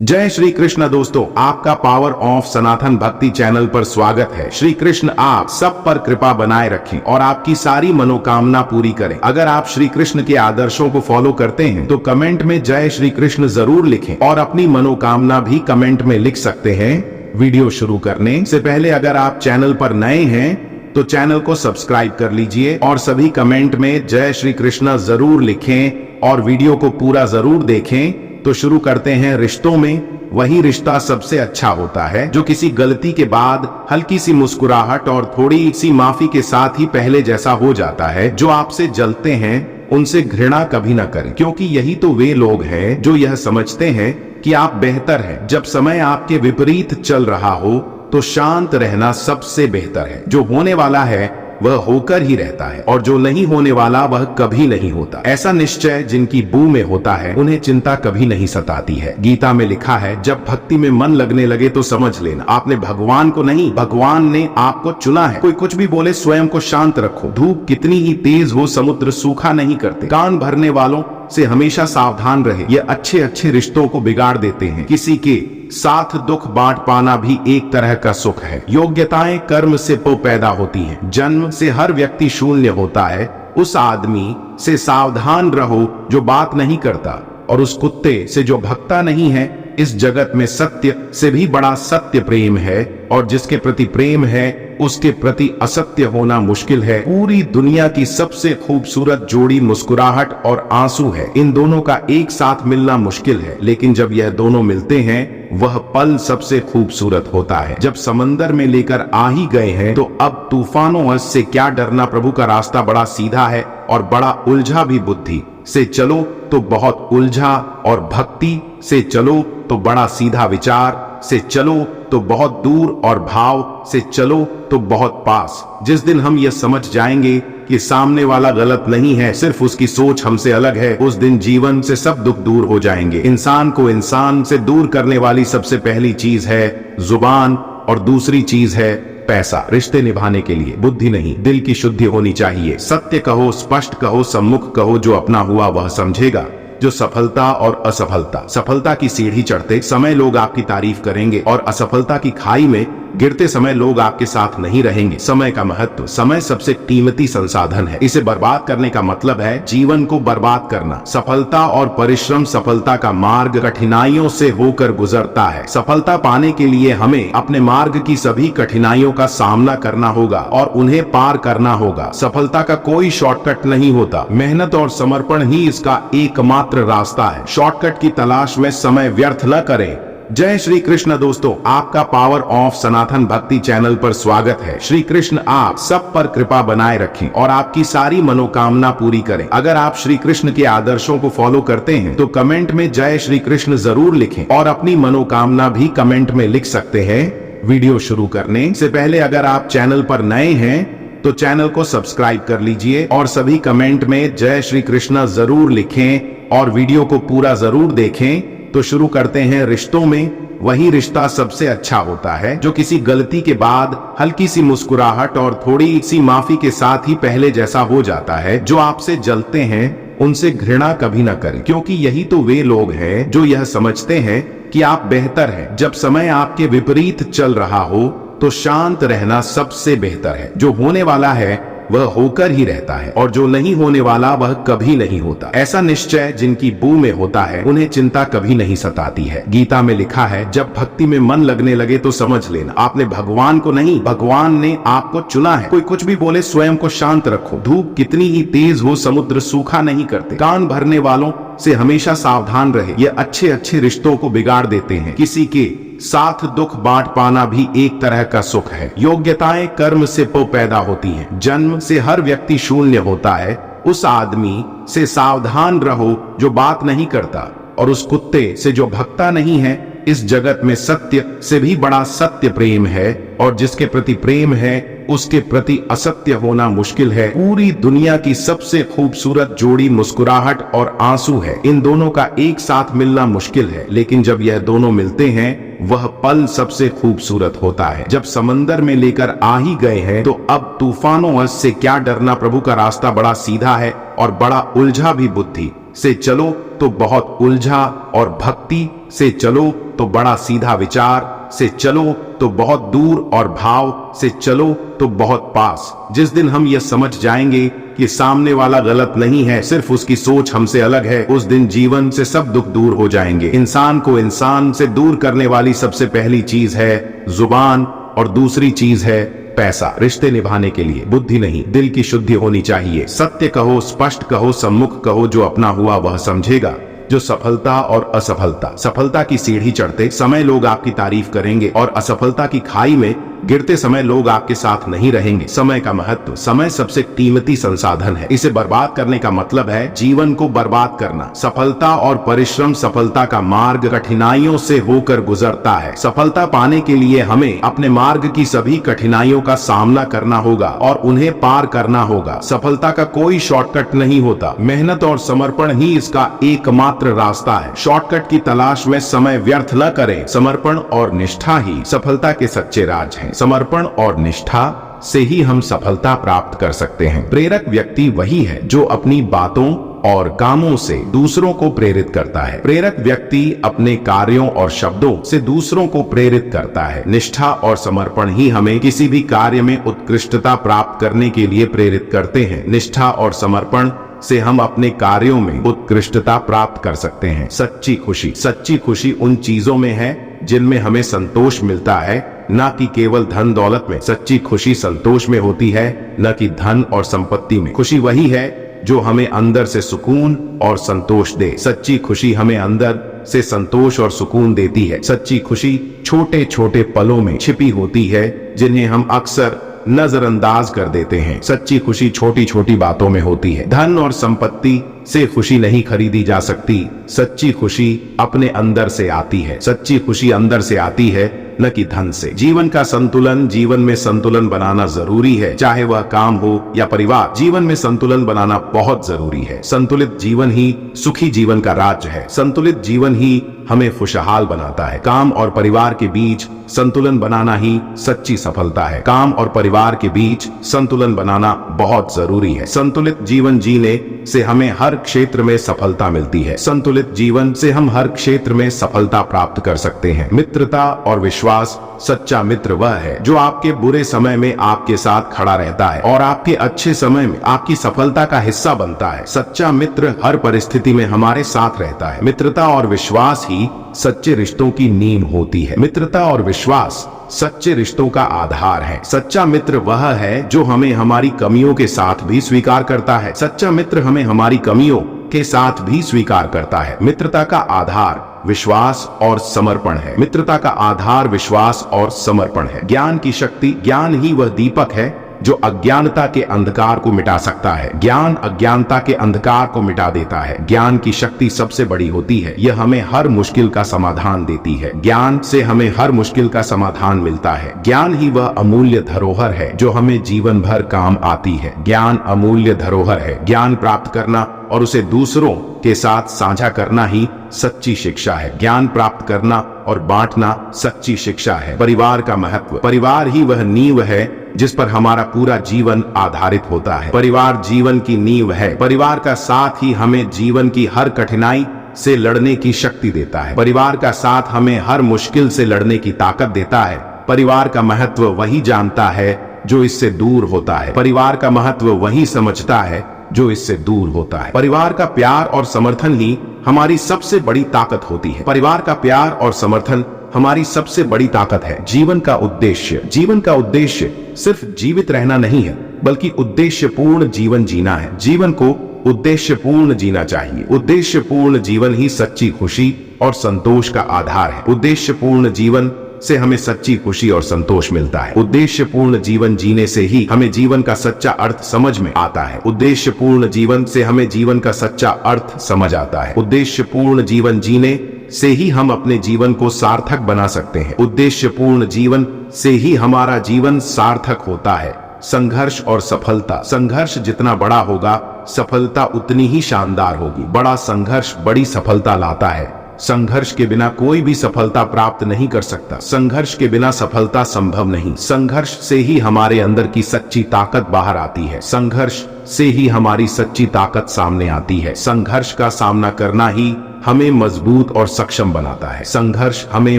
जय श्री कृष्ण दोस्तों, आपका पावर ऑफ सनातन भक्ति चैनल पर स्वागत है। श्री कृष्ण आप सब पर कृपा बनाए रखें और आपकी सारी मनोकामना पूरी करें। अगर आप श्री कृष्ण के आदर्शों को फॉलो करते हैं तो कमेंट में जय श्री कृष्ण जरूर लिखें और अपनी मनोकामना भी कमेंट में लिख सकते हैं। वीडियो शुरू करने से पहले अगर आप चैनल पर नए हैं तो चैनल को सब्सक्राइब कर लीजिए और सभी कमेंट में जय श्री कृष्ण जरूर लिखें और वीडियो को पूरा जरूर देखें। तो शुरू करते हैं। रिश्तों में वही रिश्ता सबसे अच्छा होता है जो किसी गलती के बाद हल्की सी मुस्कुराहट और थोड़ी सी माफी के साथ ही पहले जैसा हो जाता है। जो आपसे जलते हैं उनसे घृणा कभी ना करें, क्योंकि यही तो वे लोग हैं जो यह समझते हैं कि आप बेहतर हैं। जब समय आपके विपरीत चल रहा हो तो शांत रहना सबसे बेहतर है। जो होने वाला है वह होकर ही रहता है और जो नहीं होने वाला वह कभी नहीं होता। ऐसा निश्चय जिनकी बू में होता है उन्हें चिंता कभी नहीं सताती है। गीता में लिखा है, जब भक्ति में मन लगने लगे तो समझ लेना आपने भगवान को नहीं, भगवान ने आपको चुना है। कोई कुछ भी बोले स्वयं को शांत रखो। धूप कितनी ही तेज हो समुद्र सूखा नहीं करते। कान भरने वालों से हमेशा सावधान रहे, ये अच्छे अच्छे रिश्तों को बिगाड़ देते हैं। किसी के साथ दुख बांट पाना भी एक तरह का सुख है। योग्यताएं कर्म से पैदा होती हैं। जन्म से हर व्यक्ति शून्य होता है। उस आदमी से सावधान रहो जो बात नहीं करता और उस कुत्ते से जो भगता नहीं है। इस जगत में सत्य से भी बड़ा सत्य प्रेम है और जिसके प्रति प्रेम है उसके प्रति असत्य होना मुश्किल है। पूरी दुनिया की सबसे खूबसूरत जोड़ी मुस्कुराहट और आंसू है। इन दोनों का एक साथ मिलना मुश्किल है, लेकिन जब यह दोनों मिलते हैं वह पल सबसे खूबसूरत होता है। जब समंदर में लेकर आ ही गए हैं तो अब तूफानों से क्या डरना। प्रभु का रास्ता बड़ा सीधा है और बड़ा उलझा भी। बुद्धि से चलो तो बहुत उलझा और भक्ति से चलो तो बड़ा सीधा। विचार से चलो तो बहुत दूर और भाव से चलो तो बहुत पास। जिस दिन हम ये समझ जाएंगे कि सामने वाला गलत नहीं है, सिर्फ उसकी सोच हमसे अलग है, उस दिन जीवन से सब दुख दूर हो जाएंगे। इंसान को इंसान से दूर करने वाली सबसे पहली चीज है जुबान और दूसरी चीज है पैसा। रिश्ते निभाने के लिए बुद्धि नहीं, दिल की शुद्धि होनी चाहिए। सत्य कहो, स्पष्ट कहो, सम्मुख कहो। जो अपना हुआ वह समझेगा। जो सफलता और असफलता, सफलता की सीढ़ी चढ़ते समय लोग आपकी तारीफ करेंगे और असफलता की खाई में गिरते समय लोग आपके साथ नहीं रहेंगे। समय का महत्व, समय सबसे कीमती संसाधन है। इसे बर्बाद करने का मतलब है जीवन को बर्बाद करना। सफलता और परिश्रम, सफलता का मार्ग कठिनाइयों से होकर गुजरता है। सफलता पाने के लिए हमें अपने मार्ग की सभी कठिनाइयों का सामना करना होगा और उन्हें पार करना होगा। सफलता का कोई शॉर्टकट नहीं होता, मेहनत और समर्पण ही इसका एकमात्र रास्ता है। शॉर्टकट की तलाश में समय व्यर्थ न करें। जय श्री कृष्ण दोस्तों, आपका पावर ऑफ सनातन भक्ति चैनल पर स्वागत है। श्री कृष्ण आप सब पर कृपा बनाए रखें और आपकी सारी मनोकामना पूरी करें। अगर आप श्री कृष्ण के आदर्शों को फॉलो करते हैं तो कमेंट में जय श्री कृष्ण जरूर लिखें और अपनी मनोकामना भी कमेंट में लिख सकते हैं। वीडियो शुरू करने से पहले अगर आप चैनल पर नए हैं तो चैनल को सब्सक्राइब कर लीजिए और सभी कमेंट में जय श्री कृष्ण जरूर लिखें और वीडियो को पूरा जरूर देखें। तो शुरू करते हैं। रिश्तों में वही रिश्ता सबसे अच्छा होता है जो किसी गलती के बाद हल्की सी मुस्कुराहट और थोड़ी सी माफी के साथ ही पहले जैसा हो जाता है। जो आपसे जलते हैं उनसे घृणा कभी ना करें, क्योंकि यही तो वे लोग हैं जो यह समझते हैं कि आप बेहतर हैं। जब समय आपके विपरीत चल रहा हो तो शांत रहना सबसे बेहतर है। जो होने वाला है वह होकर ही रहता है और जो नहीं होने वाला वह कभी नहीं होता। ऐसा निश्चय जिनकी बू में होता है उन्हें चिंता कभी नहीं सताती है। गीता में लिखा है, जब भक्ति में मन लगने लगे तो समझ लेना आपने भगवान को नहीं, भगवान ने आपको चुना है। कोई कुछ भी बोले स्वयं को शांत रखो। धूप कितनी ही तेज हो समुद्र सूखा नहीं करते। कान भरने वालों से हमेशा सावधान रहे, ये अच्छे अच्छे रिश्तों को बिगाड़ देते हैं। किसी के साथ दुख बांट पाना भी एक तरह का सुख है। योग्यताएं कर्म से पैदा होती हैं। जन्म से हर व्यक्ति शून्य होता है। उस आदमी से सावधान रहो जो बात नहीं करता और उस कुत्ते से जो भगता नहीं है। इस जगत में सत्य से भी बड़ा सत्य प्रेम है और जिसके प्रति प्रेम है उसके प्रति असत्य होना मुश्किल है। पूरी दुनिया की सबसे खूबसूरत जोड़ी मुस्कुराहट और आंसू है। इन दोनों का एक साथ मिलना मुश्किल है, लेकिन जब यह दोनों मिलते हैं वह पल सबसे खूबसूरत होता है। जब समंदर में लेकर आ ही गए हैं तो अब तूफानों से क्या डरना। प्रभु का रास्ता बड़ा सीधा है और बड़ा उलझा भी। बुद्धि से चलो तो बहुत उलझा, और भक्ति से चलो तो बड़ा सीधा, विचार से चलो तो बहुत दूर, और भाव से चलो तो बहुत पास। जिस दिन हम यह समझ जाएंगे कि सामने वाला गलत नहीं है, सिर्फ उसकी सोच हमसे अलग है, उस दिन जीवन से सब दुख दूर हो जाएंगे। इंसान को इंसान से दूर करने वाली सबसे पहली चीज है जुबान, और दूसरी चीज है पैसा। रिश्ते निभाने के लिए बुद्धि नहीं, दिल की शुद्धि होनी चाहिए। सत्य कहो, स्पष्ट कहो, सम्मुख कहो, जो अपना हुआ वह समझेगा। जो सफलता और असफलता, सफलता की सीढ़ी चढ़ते समय लोग आपकी तारीफ करेंगे, और असफलता की खाई में गिरते समय लोग आपके साथ नहीं रहेंगे। समय का महत्व, समय सबसे कीमती संसाधन है, इसे बर्बाद करने का मतलब है जीवन को बर्बाद करना। सफलता और परिश्रम, सफलता का मार्ग कठिनाइयों से होकर गुजरता है। सफलता पाने के लिए हमें अपने मार्ग की सभी कठिनाइयों का सामना करना होगा और उन्हें पार करना होगा। सफलता का कोई शॉर्टकट नहीं होता, मेहनत और समर्पण ही इसका एकमात्र रास्ता है। शॉर्टकट की तलाश में समय व्यर्थ न करें, समर्पण और निष्ठा ही सफलता के सच्चे राज हैं। समर्पण और निष्ठा से ही हम सफलता प्राप्त कर सकते हैं। प्रेरक व्यक्ति वही है जो अपनी बातों और कामों से दूसरों को प्रेरित करता है। प्रेरक व्यक्ति अपने कार्यों और शब्दों से दूसरों को प्रेरित करता है। निष्ठा और समर्पण ही हमें किसी भी कार्य में उत्कृष्टता प्राप्त करने के लिए प्रेरित करते हैं। निष्ठा और समर्पण से हम अपने कार्यों में उत्कृष्टता प्राप्त कर सकते हैं। सच्ची खुशी, सच्ची खुशी उन चीजों में है जिनमें हमें संतोष मिलता है, न कि केवल धन दौलत में। सच्ची खुशी संतोष में होती है, न कि धन और संपत्ति में। खुशी वही है जो हमें अंदर से सुकून और संतोष दे। सच्ची खुशी हमें अंदर से संतोष और सुकून देती है। सच्ची खुशी छोटे छोटे पलों में छिपी होती है, जिन्हें हम अक्सर नजरअंदाज कर देते हैं। सच्ची खुशी छोटी छोटी बातों में होती है। धन और संपत्ति से खुशी नहीं खरीदी जा सकती। सच्ची खुशी अपने अंदर से आती है। सच्ची खुशी अंदर से आती है, न कि धन से। जीवन का संतुलन, जीवन में संतुलन बनाना जरूरी है, चाहे वह काम हो या परिवार। जीवन में संतुलन बनाना बहुत जरूरी है। संतुलित जीवन ही सुखी जीवन का राज्य है। संतुलित जीवन ही हमें खुशहाल बनाता है। काम और परिवार के बीच संतुलन बनाना ही सच्ची सफलता है। काम और परिवार के बीच संतुलन बनाना बहुत जरूरी है। संतुलित जीवन जीने से हमें हर क्षेत्र में सफलता मिलती है। संतुलित जीवन से हम हर क्षेत्र में सफलता प्राप्त कर सकते हैं। मित्रता और विश्वास, सच्चा मित्र वह है जो आपके बुरे समय में आपके साथ खड़ा रहता है और आपके अच्छे समय में आपकी सफलता का हिस्सा बनता है। सच्चा मित्र हर परिस्थिति में हमारे साथ रहता है। मित्रता और विश्वास ही सच्चे रिश्तों की नींव होती है। मित्रता और विश्वास सच्चे रिश्तों का आधार है। सच्चा मित्र वह है जो हमें हमारी कमियों के साथ भी स्वीकार करता है। सच्चा मित्र हमें हमारी कमियों के साथ भी स्वीकार करता है। मित्रता का आधार विश्वास और समर्पण है। मित्रता का आधार विश्वास और समर्पण है। ज्ञान की शक्ति, ज्ञान ही वह दीपक है जो अज्ञानता के अंधकार को मिटा सकता है। ज्ञान अज्ञानता के अंधकार को मिटा देता है। ज्ञान की शक्ति सबसे बड़ी होती है। यह हमें हर मुश्किल का समाधान देती है। ज्ञान से हमें हर मुश्किल का समाधान मिलता है। ज्ञान ही वह अमूल्य धरोहर है जो हमें जीवन भर काम आती है। ज्ञान अमूल्य धरोहर है। ज्ञान प्राप्त करना और उसे दूसरों के साथ साझा करना ही सच्ची शिक्षा है। ज्ञान प्राप्त करना और बांटना सच्ची शिक्षा है। परिवार का महत्व, परिवार ही वह नींव है जिस पर हमारा पूरा जीवन आधारित होता है। परिवार जीवन की नींव है। परिवार का साथ ही हमें जीवन की हर कठिनाई से लड़ने की शक्ति देता है। परिवार का साथ हमें हर मुश्किल से लड़ने की ताकत देता है। परिवार का महत्व वही जानता है जो इससे दूर होता है। परिवार का महत्व वही समझता है जो इससे दूर होता है। परिवार का प्यार और समर्थन ही हमारी सबसे बड़ी ताकत होती है। परिवार का प्यार और समर्थन हमारी सबसे बड़ी ताकत है। जीवन का उद्देश्य, जीवन का उद्देश्य सिर्फ जीवित रहना नहीं है, बल्कि उद्देश्यपूर्ण जीवन जीना है। जीवन को उद्देश्यपूर्ण जीना चाहिए। उद्देश्यपूर्ण जीवन ही सच्ची खुशी और संतोष का आधार है। उद्देश्यपूर्ण जीवन से हमें सच्ची खुशी और संतोष मिलता है। उद्देश्यपूर्ण जीवन जीने से ही हमें जीवन का सच्चा अर्थ समझ में आता है। उद्देश्यपूर्ण जीवन से हमें जीवन का सच्चा अर्थ समझ आता है। उद्देश्यपूर्ण जीवन जीने से ही हम अपने जीवन को सार्थक बना सकते हैं। उद्देश्यपूर्ण जीवन से ही हमारा जीवन सार्थक होता है। संघर्ष और सफलता, संघर्ष जितना बड़ा होगा, सफलता उतनी ही शानदार होगी। बड़ा संघर्ष बड़ी सफलता लाता है। संघर्ष के बिना कोई भी सफलता प्राप्त नहीं कर सकता। संघर्ष के बिना सफलता संभव नहीं। संघर्ष से ही हमारे अंदर की सच्ची ताकत बाहर आती है। संघर्ष से ही हमारी सच्ची ताकत सामने आती है। संघर्ष का सामना करना ही हमें मजबूत और सक्षम बनाता है। संघर्ष हमें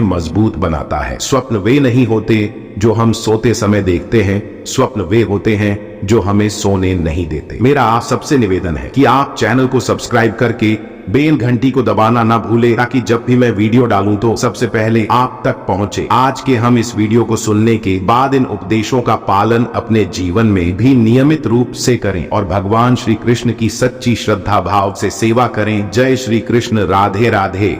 मजबूत बनाता है। स्वप्न वे नहीं होते जो हम सोते समय देखते हैं, स्वप्न वे होते हैं जो हमें सोने नहीं देते। मेरा आप सबसे निवेदन है कि आप चैनल को सब्सक्राइब करके बेल घंटी को दबाना ना भूले, ताकि जब भी मैं वीडियो डालूं तो सबसे पहले आप तक पहुंचे। आज के हम इस वीडियो को सुनने के बाद इन उपदेशों का पालन अपने जीवन में भी नियमित रूप से करें और भगवान श्री कृष्ण की सच्ची श्रद्धा भाव से सेवा करें। जय श्री कृष्ण। राधे राधे।